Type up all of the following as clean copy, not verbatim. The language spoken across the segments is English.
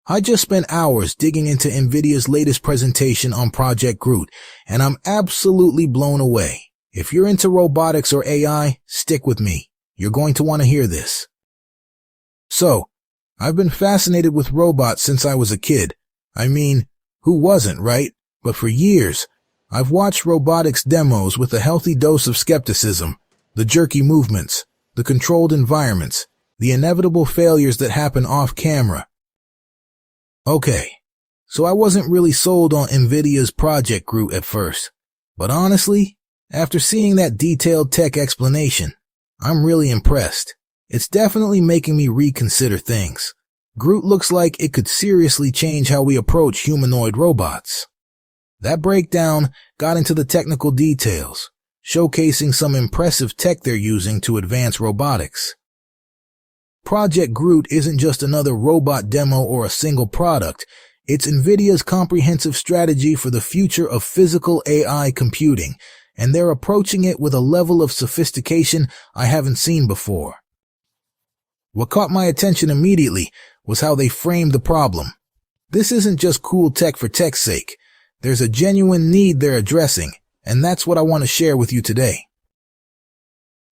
I just spent hours digging into NVIDIA's latest presentation on Project Groot, and I'm absolutely blown away. If you're into robotics or AI, stick with me. You're going to want to hear this. So, I've been fascinated with robots since I was a kid. I mean, who wasn't, right? But for years, I've watched robotics demos with a healthy dose of skepticism, the jerky movements, the controlled environments, the inevitable failures that happen off camera. Okay, so I wasn't really sold on NVIDIA's Project Groot at first. But honestly, after seeing that detailed tech explanation, I'm really impressed. It's definitely making me reconsider things. Groot looks like it could seriously change how we approach humanoid robots. That breakdown got into the technical details, showcasing some impressive tech they're using to advance robotics. Project Groot isn't just another robot demo or a single product. It's NVIDIA's comprehensive strategy for the future of physical AI computing, and they're approaching it with a level of sophistication I haven't seen before. What caught my attention immediately was how they framed the problem. This isn't just cool tech for tech's sake. There's a genuine need they're addressing, and that's what I want to share with you today.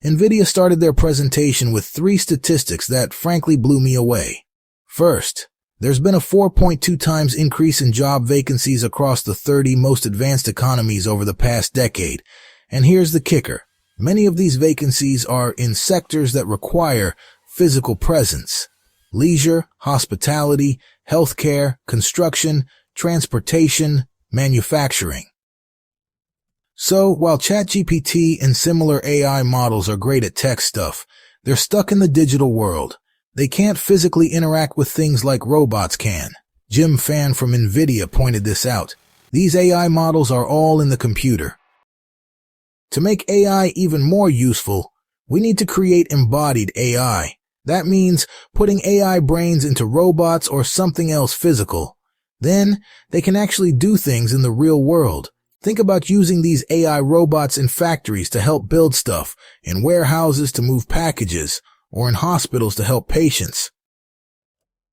NVIDIA started their presentation with 3 statistics that frankly blew me away. First, there's been a 4.2 times increase in job vacancies across the 30 most advanced economies over the past decade. And here's the kicker. Many of these vacancies are in sectors that require physical presence: leisure, hospitality, healthcare, construction, transportation, manufacturing. So, while ChatGPT and similar AI models are great at tech stuff, they're stuck in the digital world. They can't physically interact with things like robots can. Jim Fan from NVIDIA pointed this out. These AI models are all in the computer. To make AI even more useful, we need to create embodied AI. That means putting AI brains into robots or something else physical. Then, they can actually do things in the real world. Think about using these AI robots in factories to help build stuff, in warehouses to move packages, or in hospitals to help patients.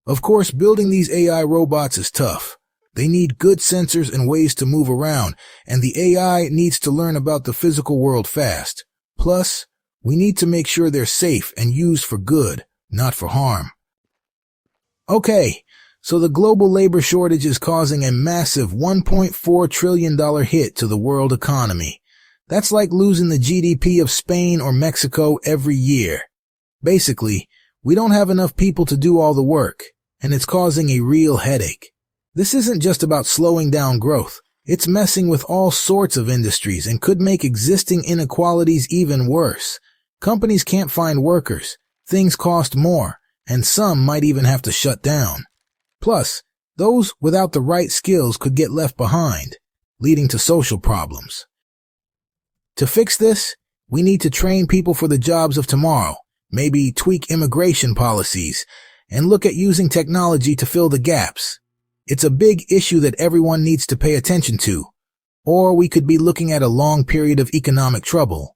Of course, building these AI robots is tough. They need good sensors and ways to move around, and the AI needs to learn about the physical world fast. Plus, we need to make sure they're safe and used for good, not for harm. Okay. So the global labor shortage is causing a massive $1.4 trillion hit to the world economy. That's like losing the GDP of Spain or Mexico every year. Basically, we don't have enough people to do all the work, and it's causing a real headache. This isn't just about slowing down growth. It's messing with all sorts of industries and could make existing inequalities even worse. Companies can't find workers, things cost more, and some might even have to shut down. Plus, those without the right skills could get left behind, leading to social problems. To fix this, we need to train people for the jobs of tomorrow, maybe tweak immigration policies, and look at using technology to fill the gaps. It's a big issue that everyone needs to pay attention to, or we could be looking at a long period of economic trouble.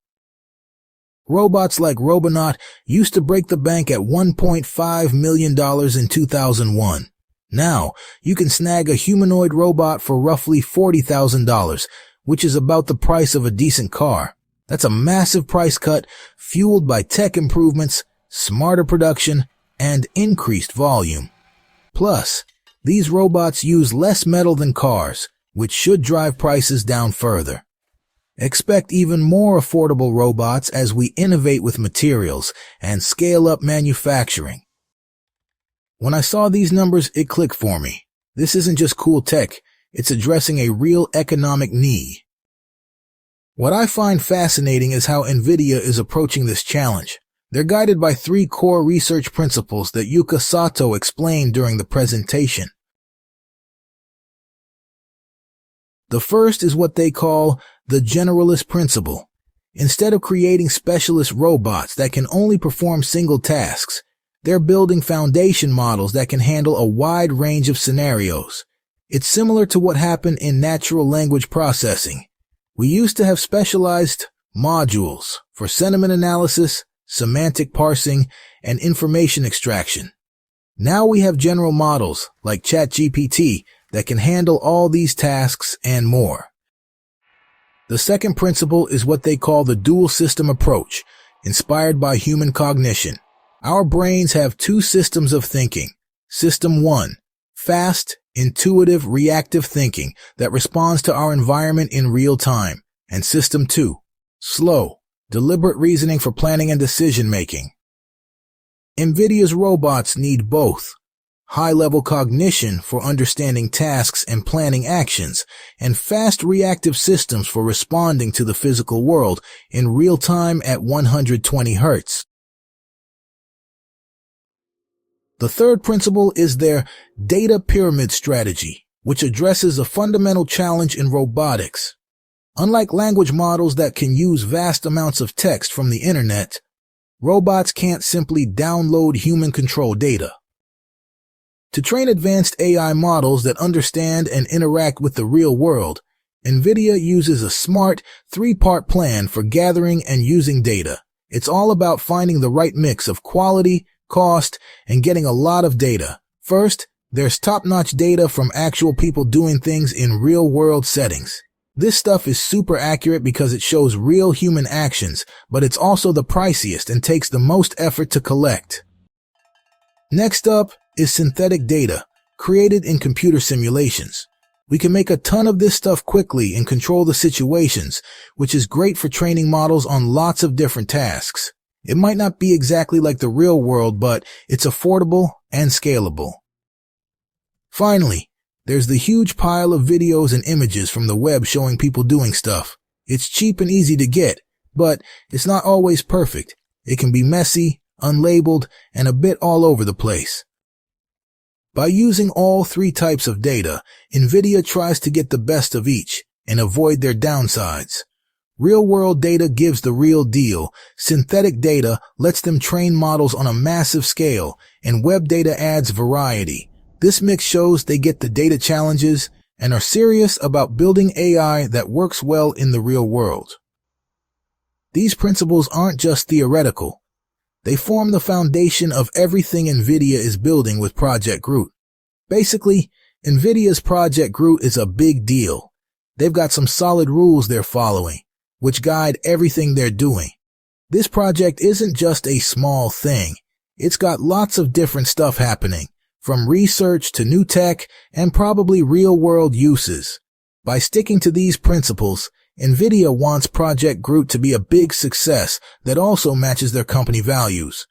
Robots like Robonaut used to break the bank at $1.5 million in 2001. Now, you can snag a humanoid robot for roughly $40,000, which is about the price of a decent car. That's a massive price cut fueled by tech improvements, smarter production, and increased volume. Plus, these robots use less metal than cars, which should drive prices down further. Expect even more affordable robots as we innovate with materials and scale up manufacturing. When I saw these numbers, it clicked for me. This isn't just cool tech, it's addressing a real economic need. What I find fascinating is how NVIDIA is approaching this challenge. They're guided by 3 core research principles that Yuka Sato explained during the presentation. The first is what they call the generalist principle. Instead of creating specialist robots that can only perform single tasks, they're building foundation models that can handle a wide range of scenarios. It's similar to what happened in natural language processing. We used to have specialized modules for sentiment analysis, semantic parsing, and information extraction. Now we have general models like ChatGPT that can handle all these tasks and more. The second principle is what they call the dual system approach, inspired by human cognition. Our brains have two systems of thinking. System 1, fast, intuitive, reactive thinking that responds to our environment in real time. And System 2, slow, deliberate reasoning for planning and decision making. NVIDIA's robots need both. High-level cognition for understanding tasks and planning actions, and fast reactive systems for responding to the physical world in real time at 120 Hz. The third principle is their data pyramid strategy, which addresses a fundamental challenge in robotics. Unlike language models that can use vast amounts of text from the internet, robots can't simply download human-controlled data. To train advanced AI models that understand and interact with the real world, NVIDIA uses a smart, three-part plan for gathering and using data. It's all about finding the right mix of quality, cost, and getting a lot of data. First, there's top-notch data from actual people doing things in real-world settings. This stuff is super accurate because it shows real human actions, but it's also the priciest and takes the most effort to collect. Next up is synthetic data, created in computer simulations. We can make a ton of this stuff quickly and control the situations, which is great for training models on lots of different tasks. It might not be exactly like the real world, but it's affordable and scalable. Finally, there's the huge pile of videos and images from the web showing people doing stuff. It's cheap and easy to get, but it's not always perfect. It can be messy, unlabeled, and a bit all over the place. By using all three types of data, NVIDIA tries to get the best of each and avoid their downsides. Real-world data gives the real deal, synthetic data lets them train models on a massive scale, and web data adds variety. This mix shows they get the data challenges and are serious about building AI that works well in the real world. These principles aren't just theoretical. They form the foundation of everything NVIDIA is building with Project Groot. Basically, NVIDIA's Project Groot is a big deal. They've got some solid rules they're following, which guide everything they're doing. This project isn't just a small thing. It's got lots of different stuff happening, from research to new tech and probably real-world uses. By sticking to these principles, NVIDIA wants Project Groot to be a big success that also matches their company values.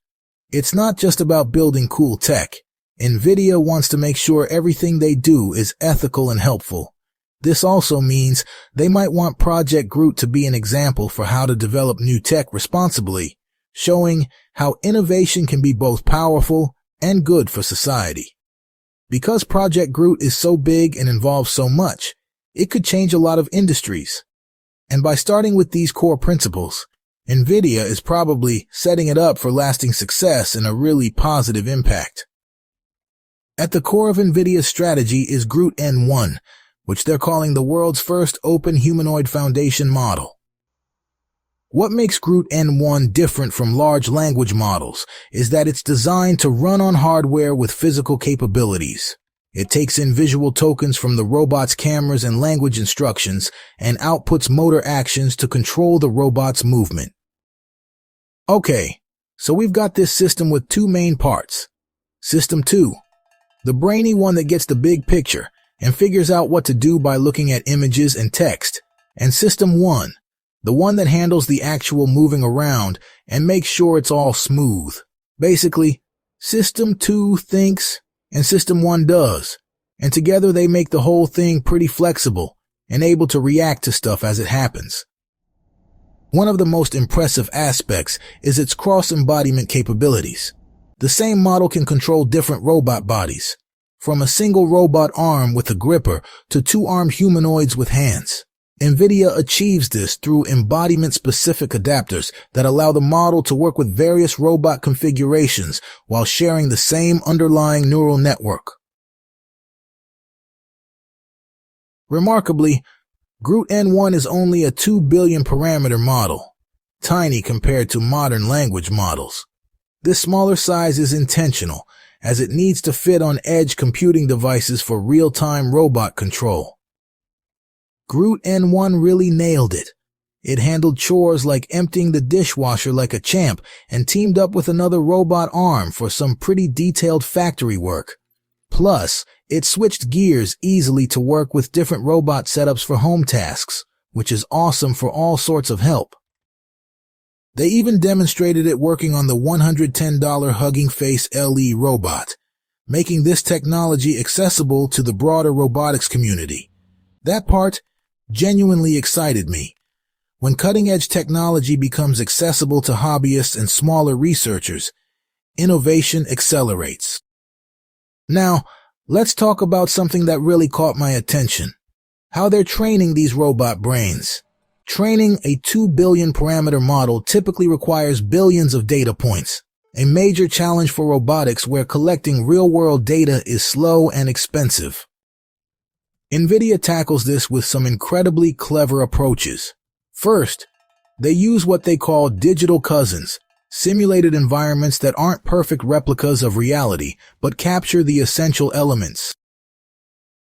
It's not just about building cool tech. NVIDIA wants to make sure everything they do is ethical and helpful. This also means they might want Project Groot to be an example for how to develop new tech responsibly, showing how innovation can be both powerful and good for society. Because Project Groot is so big and involves so much, it could change a lot of industries. And by starting with these core principles, NVIDIA is probably setting it up for lasting success and a really positive impact. At the core of NVIDIA's strategy is Groot N1, which they're calling the world's first open humanoid foundation model. What makes Groot N1 different from large language models is that it's designed to run on hardware with physical capabilities. It takes in visual tokens from the robot's cameras and language instructions and outputs motor actions to control the robot's movement. Okay, so we've got this system with two main parts. System 2, the brainy one that gets the big picture and figures out what to do by looking at images and text. And System 1, the one that handles the actual moving around and makes sure it's all smooth. Basically, System 2 thinks and System 1 does, and together they make the whole thing pretty flexible and able to react to stuff as it happens. One of the most impressive aspects is its cross-embodiment capabilities. The same model can control different robot bodies, from a single robot arm with a gripper to two-armed humanoids with hands. NVIDIA achieves this through embodiment-specific adapters that allow the model to work with various robot configurations while sharing the same underlying neural network. Remarkably, Groot N1 is only a 2 billion parameter model, tiny compared to modern language models. This smaller size is intentional, as it needs to fit on edge computing devices for real-time robot control. Groot N1 really nailed it. It handled chores like emptying the dishwasher like a champ and teamed up with another robot arm for some pretty detailed factory work. Plus, it switched gears easily to work with different robot setups for home tasks, which is awesome for all sorts of help. They even demonstrated it working on the $110 Hugging Face LE robot, making this technology accessible to the broader robotics community. That part genuinely excited me. When cutting-edge technology becomes accessible to hobbyists and smaller researchers, innovation accelerates. Now, let's talk about something that really caught my attention: how they're training these robot brains. Training a 2 billion parameter model typically requires billions of data points, a major challenge for robotics where collecting real-world data is slow and expensive. NVIDIA tackles this with some incredibly clever approaches. First, they use what they call digital cousins, simulated environments that aren't perfect replicas of reality, but capture the essential elements.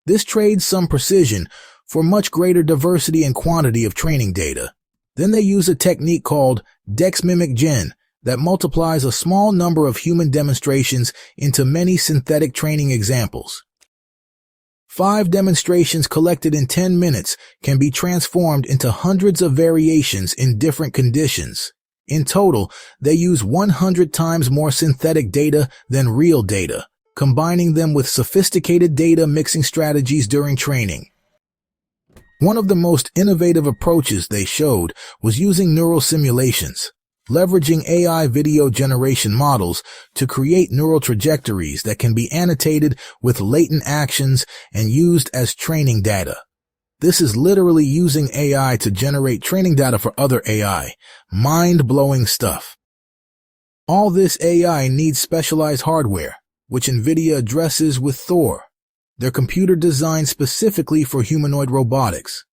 This trades some precision for much greater diversity and quantity of training data. Then they use a technique called Dex Mimic Gen that multiplies a small number of human demonstrations into many synthetic training examples. 5 demonstrations collected in 10 minutes can be transformed into hundreds of variations in different conditions. In total, they use 100 times more synthetic data than real data, combining them with sophisticated data mixing strategies during training. One of the most innovative approaches they showed was using neural simulations, leveraging AI video generation models to create neural trajectories that can be annotated with latent actions and used as training data. This is literally using AI to generate training data for other AI. Mind-blowing stuff. All this AI needs specialized hardware, which NVIDIA addresses with Thor, their computer designed specifically for humanoid robotics.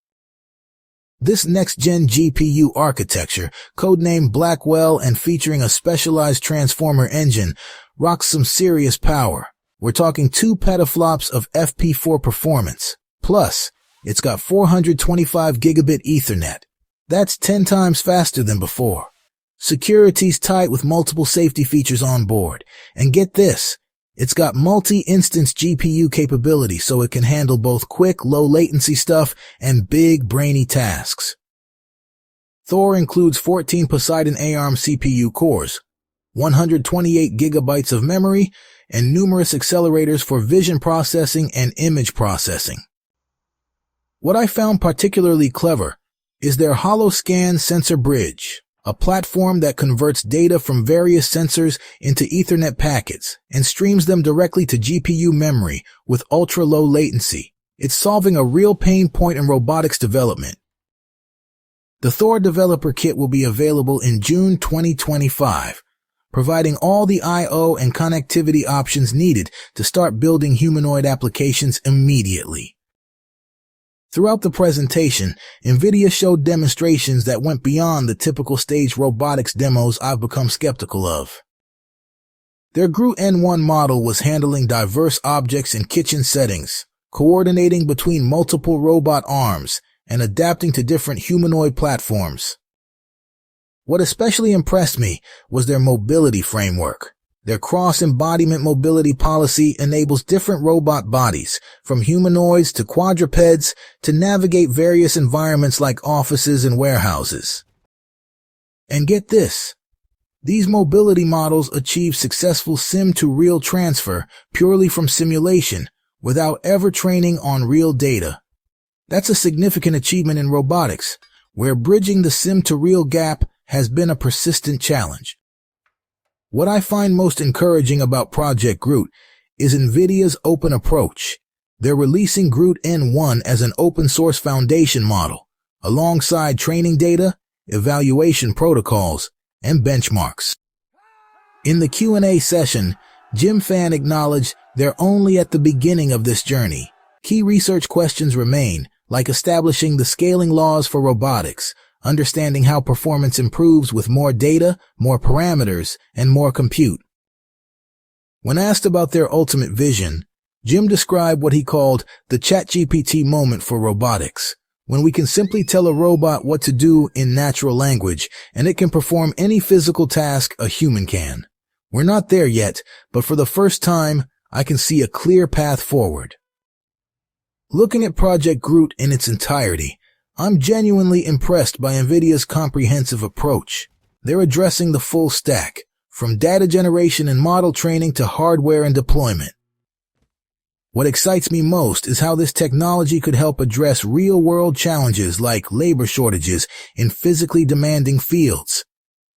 This next-gen GPU architecture, codenamed Blackwell and featuring a specialized transformer engine, rocks some serious power. We're talking 2 petaflops of FP4 performance. Plus, it's got 425 gigabit Ethernet. That's 10 times faster than before. Security's tight with multiple safety features on board. And get this, it's got multi-instance GPU capability so it can handle both quick, low-latency stuff and big, brainy tasks. Thor includes 14 Poseidon ARM CPU cores, 128 gigabytes of memory, and numerous accelerators for vision processing and image processing. What I found particularly clever is their HoloScan sensor bridge, a platform that converts data from various sensors into Ethernet packets and streams them directly to GPU memory with ultra-low latency. It's solving a real pain point in robotics development. The Thor Developer Kit will be available in June 2025, providing all the I/O and connectivity options needed to start building humanoid applications immediately. Throughout the presentation, NVIDIA showed demonstrations that went beyond the typical stage robotics demos I've become skeptical of. Their Groot N1 model was handling diverse objects in kitchen settings, coordinating between multiple robot arms, and adapting to different humanoid platforms. What especially impressed me was their mobility framework. Their cross-embodiment mobility policy enables different robot bodies, from humanoids to quadrupeds, to navigate various environments like offices and warehouses. And get this, these mobility models achieve successful sim-to-real transfer purely from simulation, without ever training on real data. That's a significant achievement in robotics, where bridging the sim-to-real gap has been a persistent challenge. What I find most encouraging about Project Groot is NVIDIA's open approach. They're releasing Groot N1 as an open-source foundation model, alongside training data, evaluation protocols, and benchmarks. In the Q&A session, Jim Fan acknowledged they're only at the beginning of this journey. Key research questions remain, like establishing the scaling laws for robotics, understanding how performance improves with more data, more parameters, and more compute. When asked about their ultimate vision, Jim described what he called the ChatGPT moment for robotics, when we can simply tell a robot what to do in natural language and it can perform any physical task a human can. We're not there yet, but for the first time, I can see a clear path forward. Looking at Project Groot in its entirety, I'm genuinely impressed by NVIDIA's comprehensive approach. They're addressing the full stack, from data generation and model training to hardware and deployment. What excites me most is how this technology could help address real-world challenges like labor shortages in physically demanding fields.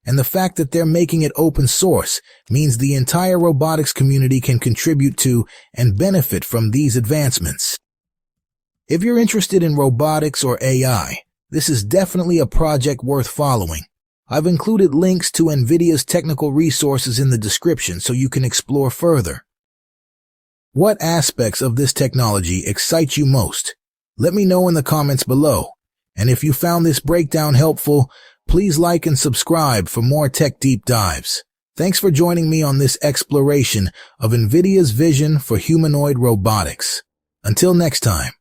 And the fact that they're making it open source means the entire robotics community can contribute to and benefit from these advancements. If you're interested in robotics or AI, this is definitely a project worth following. I've included links to NVIDIA's technical resources in the description so you can explore further. What aspects of this technology excite you most? Let me know in the comments below. And if you found this breakdown helpful, please like and subscribe for more tech deep dives. Thanks for joining me on this exploration of NVIDIA's vision for humanoid robotics. Until next time.